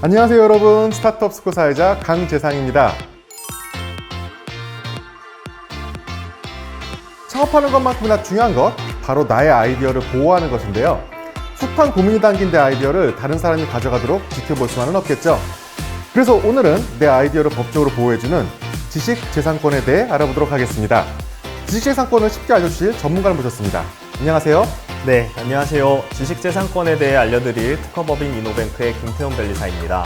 안녕하세요 여러분, 스타트업 스쿨 사회자 강재상입니다. 창업하는 것만큼이나 중요한 것, 바로 나의 아이디어를 보호하는 것인데요. 숱한 고민이 담긴 내 아이디어를 다른 사람이 가져가도록 지켜볼 수만은 없겠죠. 그래서 오늘은 내 아이디어를 법적으로 보호해주는 지식재산권에 대해 알아보도록 하겠습니다. 지식재산권을 쉽게 알려주실 전문가를 모셨습니다. 안녕하세요. 네, 안녕하세요. 지식재산권에 대해 알려드릴 특허법인 이노뱅크의 김태훈 변리사입니다.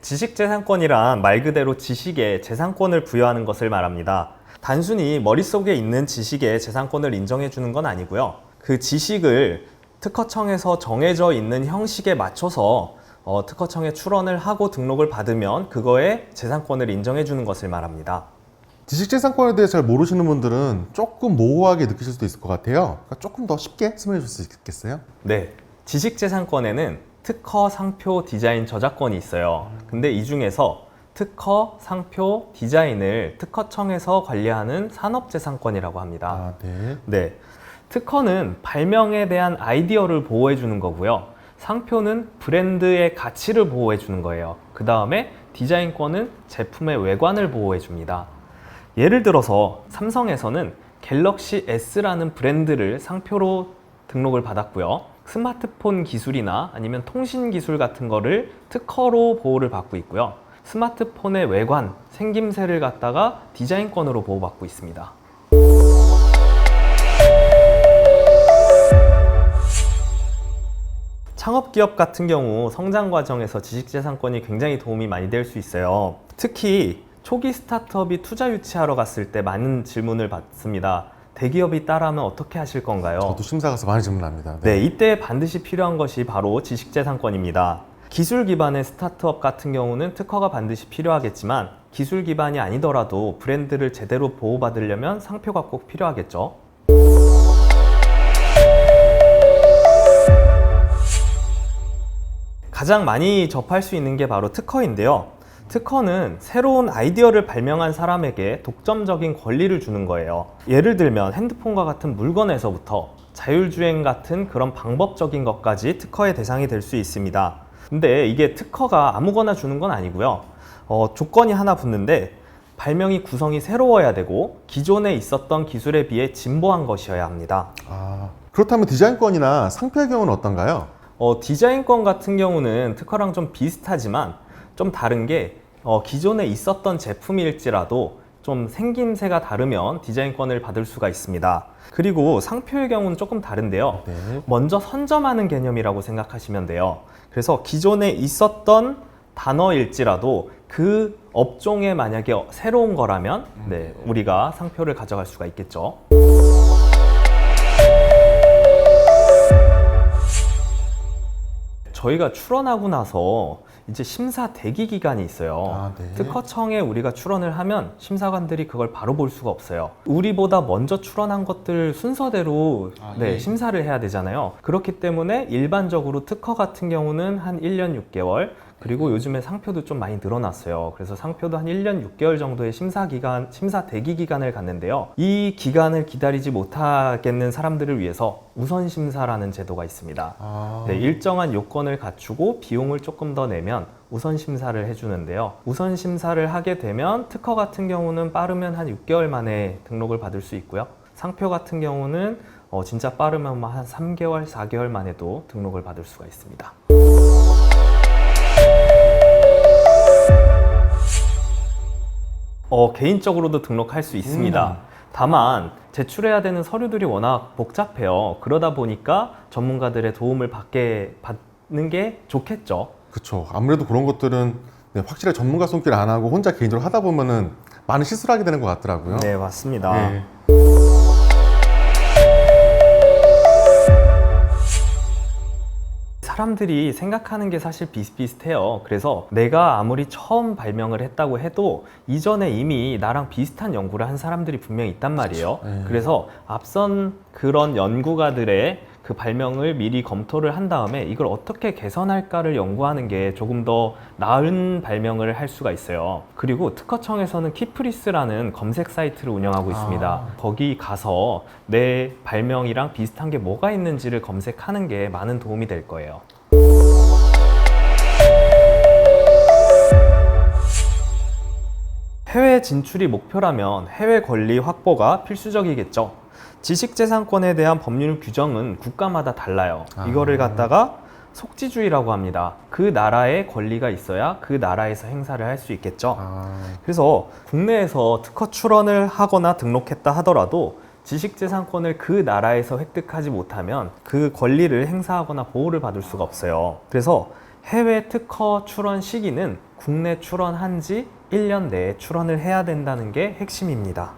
지식재산권이란 말 그대로 지식에 재산권을 부여하는 것을 말합니다. 단순히 머릿속에 있는 지식에 재산권을 인정해 주는 건 아니고요. 그 지식을 특허청에서 정해져 있는 형식에 맞춰서 특허청에 출원을 하고 등록을 받으면 그거에 재산권을 인정해 주는 것을 말합니다. 지식재산권에 대해 잘 모르시는 분들은 조금 모호하게 느끼실 수도 있을 것 같아요. 그러니까 조금 더 쉽게 설명해 주실 수 있겠어요? 네, 지식재산권에는 특허, 상표, 디자인, 저작권이 있어요. 근데 이 중에서 특허, 상표, 디자인을 특허청에서 관리하는 산업재산권이라고 합니다. 네. 특허는 발명에 대한 아이디어를 보호해 주는 거고요. 상표는 브랜드의 가치를 보호해 주는 거예요. 그 다음에 디자인권은 제품의 외관을 보호해 줍니다. 예를 들어서 삼성에서는 갤럭시 S라는 브랜드를 상표로 등록을 받았고요. 스마트폰 기술이나 아니면 통신 기술 같은 거를 특허로 보호를 받고 있고요. 스마트폰의 외관, 생김새를 갖다가 디자인권으로 보호받고 있습니다. 창업기업 같은 경우 성장 과정에서 지식재산권이 굉장히 도움이 많이 될 수 있어요. 특히 초기 스타트업이 투자 유치하러 갔을 때 많은 질문을 받습니다. 대기업이 따라하면 어떻게 하실 건가요? 저도 심사 가서 많이 질문합니다. 네, 이때 반드시 필요한 것이 바로 지식재산권입니다. 기술 기반의 스타트업 같은 경우는 특허가 반드시 필요하겠지만 기술 기반이 아니더라도 브랜드를 제대로 보호받으려면 상표가 꼭 필요하겠죠. 가장 많이 접할 수 있는 게 바로 특허인데요. 특허는 새로운 아이디어를 발명한 사람에게 독점적인 권리를 주는 거예요. 예를 들면 핸드폰과 같은 물건에서부터 자율주행 같은 그런 방법적인 것까지 특허의 대상이 될 수 있습니다. 근데 이게 특허가 아무거나 주는 건 아니고요. 조건이 하나 붙는데 발명이 구성이 새로워야 되고 기존에 있었던 기술에 비해 진보한 것이어야 합니다. 그렇다면 디자인권이나 상표의 경우는 어떤가요? 디자인권 같은 경우는 특허랑 좀 비슷하지만 좀 다른 게 기존에 있었던 제품일지라도 좀 생김새가 다르면 디자인권을 받을 수가 있습니다. 그리고 상표의 경우는 조금 다른데요. 먼저 선점하는 개념이라고 생각하시면 돼요. 그래서 기존에 있었던 단어일지라도 그 업종에 만약에 새로운 거라면 우리가 상표를 가져갈 수가 있겠죠. 저희가 출원하고 나서 이제 심사 대기 기간이 있어요. 특허청에 우리가 출원을 하면 심사관들이 그걸 바로 볼 수가 없어요. 우리보다 먼저 출원한 것들 순서대로 심사를 해야 되잖아요. 그렇기 때문에 일반적으로 특허 같은 경우는 한 1년 6개월, 그리고 요즘에 상표도 좀 많이 늘어났어요. 그래서 상표도 한 1년 6개월 정도의 심사 대기 기간을 갖는데요. 이 기간을 기다리지 못하겠는 사람들을 위해서 우선 심사라는 제도가 있습니다. 일정한 요건을 갖추고 비용을 조금 더 내면 우선 심사를 해주는데요. 우선 심사를 하게 되면 특허 같은 경우는 빠르면 한 6개월 만에 등록을 받을 수 있고요. 상표 같은 경우는 진짜 빠르면 한 3개월, 4개월 만에도 등록을 받을 수가 있습니다. 개인적으로도 등록할 수 있습니다. 다만 제출해야 되는 서류들이 워낙 복잡해요. 그러다 보니까 전문가들의 도움을 받는 게 좋겠죠. 그렇죠. 아무래도 그런 것들은 확실히 전문가 손길 안 하고 혼자 개인적으로 하다 보면은 많은 실수를 하게 되는 것 같더라고요. 네, 맞습니다. 사람들이 생각하는 게 사실 비슷비슷해요. 그래서 내가 아무리 처음 발명을 했다고 해도 이전에 이미 나랑 비슷한 연구를 한 사람들이 분명히 있단 말이에요. 그래서 앞선 그런 연구가들의 그 발명을 미리 검토를 한 다음에 이걸 어떻게 개선할까를 연구하는 게 조금 더 나은 발명을 할 수가 있어요. 그리고 특허청에서는 키프리스라는 검색 사이트를 운영하고 있습니다. 거기 가서 내 발명이랑 비슷한 게 뭐가 있는지를 검색하는 게 많은 도움이 될 거예요. 해외 진출이 목표라면 해외 권리 확보가 필수적이겠죠. 지식재산권에 대한 법률 규정은 국가마다 달라요. 이거를 갖다가 속지주의라고 합니다. 그 나라의 권리가 있어야 그 나라에서 행사를 할 수 있겠죠. 그래서 국내에서 특허 출원을 하거나 등록했다 하더라도 지식재산권을 그 나라에서 획득하지 못하면 그 권리를 행사하거나 보호를 받을 수가 없어요. 그래서 해외 특허 출원 시기는 국내 출원한 지 1년 내에 출원을 해야 된다는 게 핵심입니다.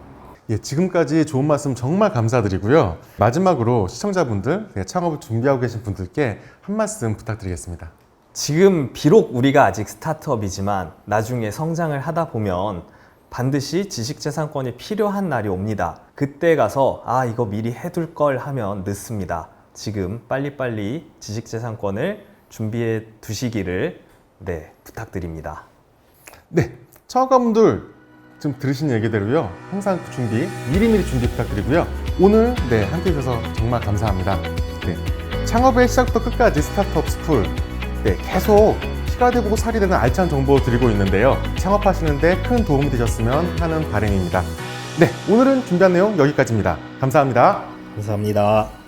예, 지금까지 좋은 말씀 정말 감사드리고요. 마지막으로 시청자분들, 창업을 준비하고 계신 분들께 한 말씀 부탁드리겠습니다. 지금 비록 우리가 아직 스타트업이지만 나중에 성장을 하다 보면 반드시 지식재산권이 필요한 날이 옵니다. 그때 가서 이거 미리 해둘 걸 하면 늦습니다. 지금 빨리빨리 지식재산권을 준비해 두시기를 부탁드립니다. 네, 창업가분들 지금 들으신 얘기대로요. 항상 그 준비, 미리미리 준비 부탁드리고요. 오늘 함께 해주셔서 정말 감사합니다. 창업의 시작부터 끝까지 스타트업 스쿨 계속 피가 되고 살이 되는 알찬 정보 드리고 있는데요. 창업하시는데 큰 도움이 되셨으면 하는 바람입니다. 오늘은 준비한 내용 여기까지입니다. 감사합니다. 감사합니다.